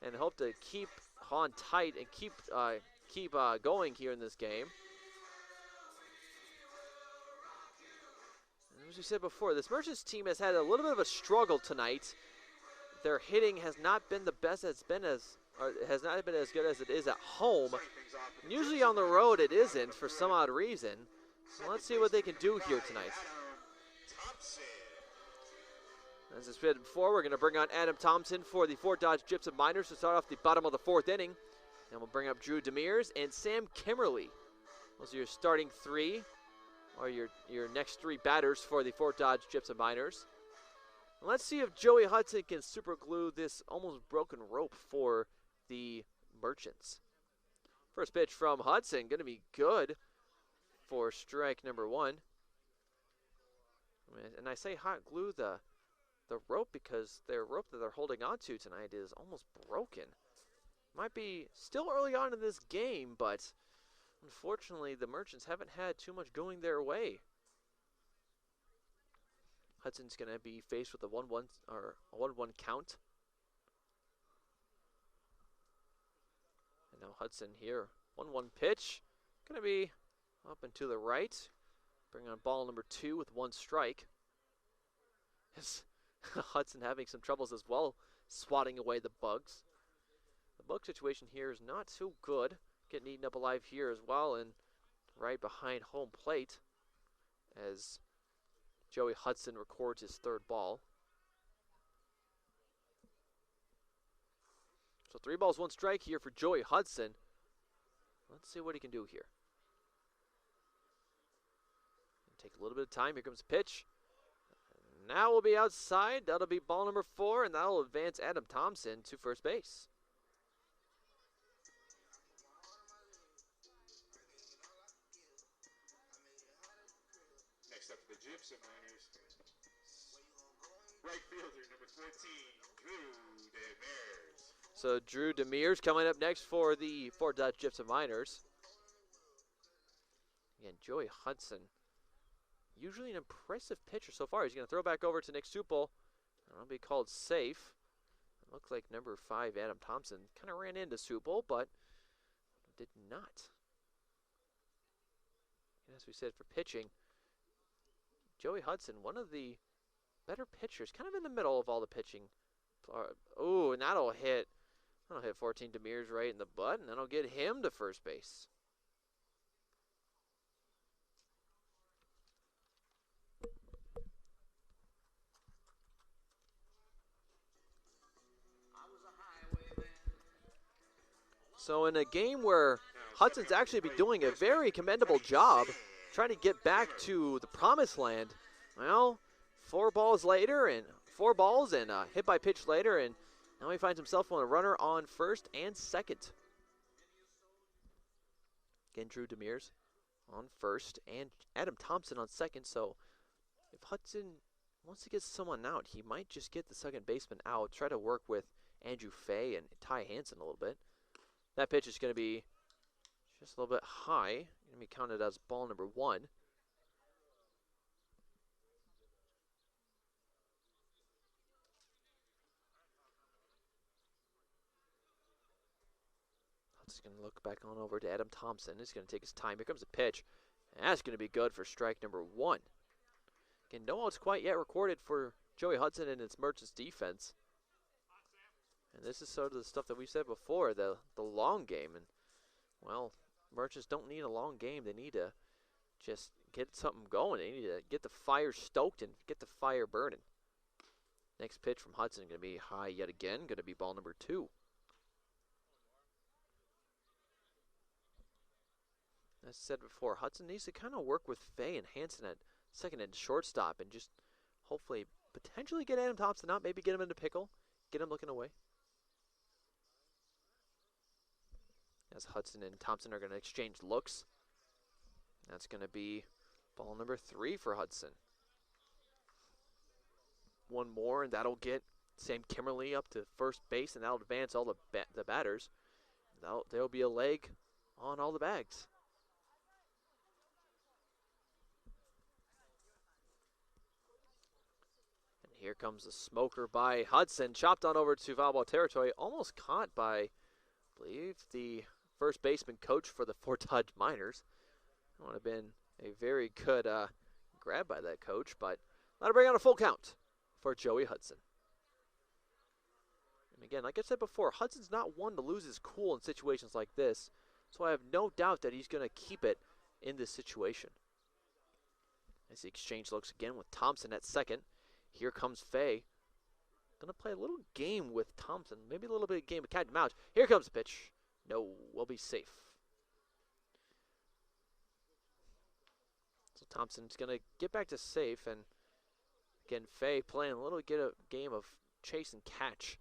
and hope to keep on tight and keep going here in this game. And as we said before, this Merchants team has had a little bit of a struggle tonight. Their hitting has not been the best it's been has not been as good as it is at home. And usually on the road it isn't for some odd reason. So let's see what they can do here tonight. As I said before, we're going to bring on Adam Thompson for the Fort Dodge Gypsum Miners to start off the bottom of the 4th inning. And we'll bring up Drew Demers and Sam Kimmerly. Those are your starting 3, or your next 3 batters for the Fort Dodge Gypsum Miners. And let's see if Joey Hudson can super glue this almost broken rope for the Merchants. First pitch from Hudson, going to be good for strike number 1. And I say hot glue the rope because their rope that they're holding on to tonight is almost broken. Might be still early on in this game, but unfortunately the Merchants haven't had too much going their way. Hudson's going to be faced with a 1-1 or a 1-1 count. And now Hudson here, 1-1 pitch, going to be up and to the right. Bring on ball number 2 with 1 strike. Hudson having some troubles as well, swatting away the bugs. The bug situation here is not so good. Getting eaten up alive here as well, and right behind home plate as Joey Hudson records his 3rd ball. So 3 balls, 1 strike here for Joey Hudson. Let's see what he can do here. Take a little bit of time. Here comes the pitch. Now we'll be outside. That'll be ball number 4, and that'll advance Adam Thompson to first base. Next up for the Gypsum Miners, right fielder number 14, Drew Demers. So Drew Demers coming up next for the Fort Dodge Gypsum Miners. Again, Joey Hudson, usually an impressive pitcher so far. He's going to throw back over to Nick Supel. That'll be called safe. It looks like number 5, Adam Thompson, kind of ran into Supel, but did not. And as we said, for pitching, Joey Hudson, one of the better pitchers, kind of in the middle of all the pitching. Oh, and that'll hit 14 Demers right in the butt, and that'll get him to first base. So in a game where Hudson's actually been doing a very commendable job trying to get back to the promised land, well, 4 balls and hit by pitch later, and now he finds himself with a runner on first and second. Again, Drew Demers on first and Adam Thompson on second. So if Hudson wants to get someone out, he might just get the second baseman out, try to work with Andrew Fay and Ty Hansen a little bit. That pitch is going to be just a little bit high. Going to be counted as ball number 1. Hudson's going to look back on over to Adam Thompson. He's going to take his time. Here comes a pitch. And that's going to be good for strike number 1. Again, no outs quite yet recorded for Joey Hudson and its Merchants defense. And this is sort of the stuff that we said before, the long game. And, well, Merchants don't need a long game. They need to just get something going. They need to get the fire stoked and get the fire burning. Next pitch from Hudson going to be high yet again. Going to be ball number 2. As I said before, Hudson needs to kind of work with Fay and Hansen at second and shortstop and just hopefully potentially get Adam Thompson out, maybe get him into pickle, get him looking away. As Hudson and Thompson are going to exchange looks. That's going to be ball number 3 for Hudson. One more, and that'll get Sam Kimmerly up to first base, and that'll advance all the batters. There'll be a leg on all the bags. And Here comes the smoker by Hudson. Chopped on over to foul ball territory. Almost caught by, I believe, the first baseman coach for the Fort Dodge Miners. That would have been a very good grab by that coach, but that'll bring out a full count for Joey Hudson. And again, like I said before, Hudson's not one to lose his cool in situations like this, so I have no doubt that he's going to keep it in this situation. As the exchange looks again with Thompson at second. Here comes Fay. Going to play a little game with Thompson, maybe a little bit of game of cat and mouse. Here comes the pitch. No, we'll be safe. So Thompson's going to get back to safe, and again, Fay playing a little game of chase and catch.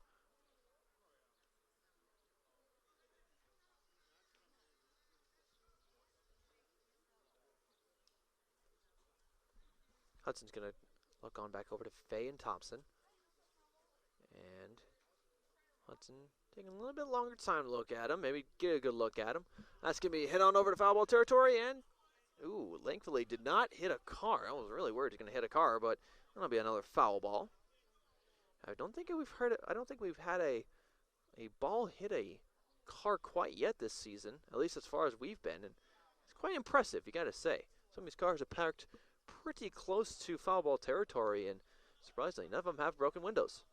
Hudson's going to look on back over to Fay and Thompson. And Hudson taking a little bit longer time to look at him. Maybe get a good look at him. That's going to be hit on over to foul ball territory. And, ooh, thankfully did not hit a car. I was really worried he's going to hit a car, but that'll be another foul ball. I don't think we've had a ball hit a car quite yet this season, at least as far as we've been. And it's quite impressive, you got to say. Some of these cars are parked pretty close to foul ball territory, and surprisingly, none of them have broken windows.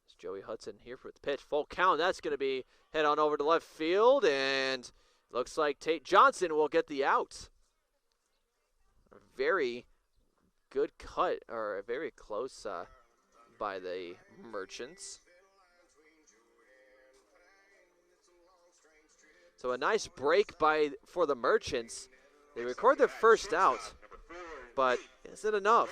It's Joey Hudson here for the pitch. Full count. That's going to be hit on over to left field, and looks like Tate Johnson will get the out. A very good cut, or a very close by the Merchants. So a nice break for the Merchants. They record their first out, but is it enough?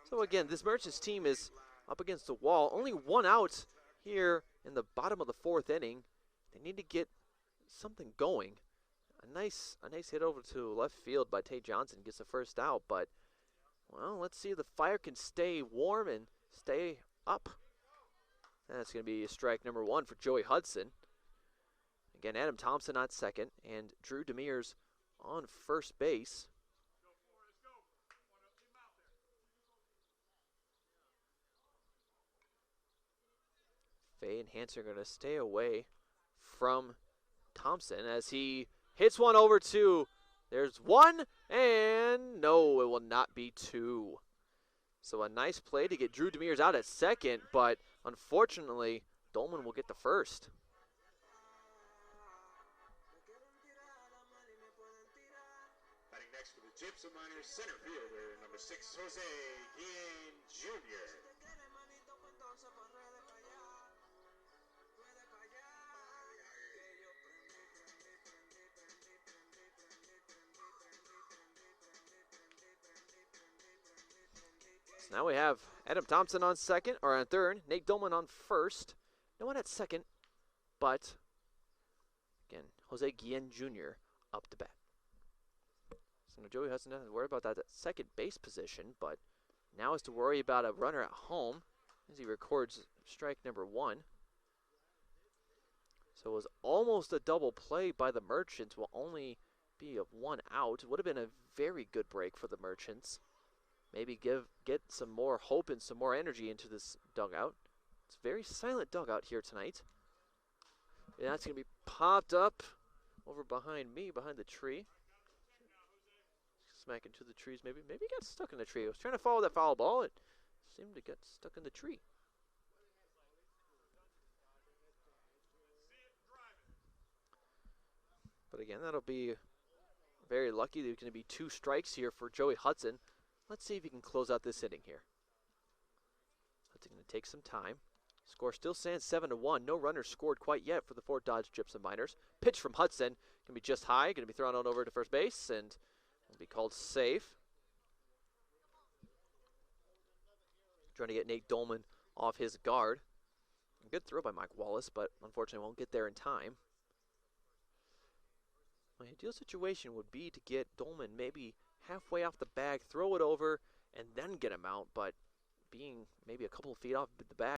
So again, this Merchants team is up against the wall. Only one out here in the bottom of the fourth inning. They need to get something going. A nice hit over to left field by Tate Johnson gets the first out, but well, let's see if the fire can stay warm and stay up. That's going to be strike number one for Joey Hudson. Again, Adam Thompson on second, and Drew Demers on first base. Fay and Hanson are going to stay away from Thompson as he hits one over to, there's one, and no, it will not be two. So a nice play to get Drew Demers out at second, but unfortunately, Dolman will get the first. Batting next for the Gypsum Miners, center fielder, number 6, Jose Guillen Jr. So now we have Adam Thompson on second, or on third, Nate Dolman on first. No one at second, but again, Jose Guillen Jr. up to bat. So now Joey Hudson doesn't worry about that second base position, but now is to worry about a runner at home as he records strike number one. So it was almost a double play by the Merchants, will only be of one out. It would have been a very good break for the Merchants. Maybe get some more hope and some more energy into this dugout. It's a very silent dugout here tonight. And that's going to be popped up over behind me, behind the tree. Smack into the trees maybe. Maybe he got stuck in the tree. I was trying to follow that foul ball. It seemed to get stuck in the tree. But again, that'll be very lucky. There's going to be 2 strikes here for Joey Hudson. Let's see if he can close out this inning here. It's going to take some time. Score still stands 7-1. No runners scored quite yet for the Fort Dodge Gypsum Miners. Pitch from Hudson. Going to be just high. Going to be thrown on over to first base and will be called safe. Trying to get Nate Dolman off his guard. A good throw by Mike Wallace, but unfortunately won't get there in time. My ideal situation would be to get Dolman maybe halfway off the bag, throw it over, and then get him out, but being maybe a couple of feet off the bag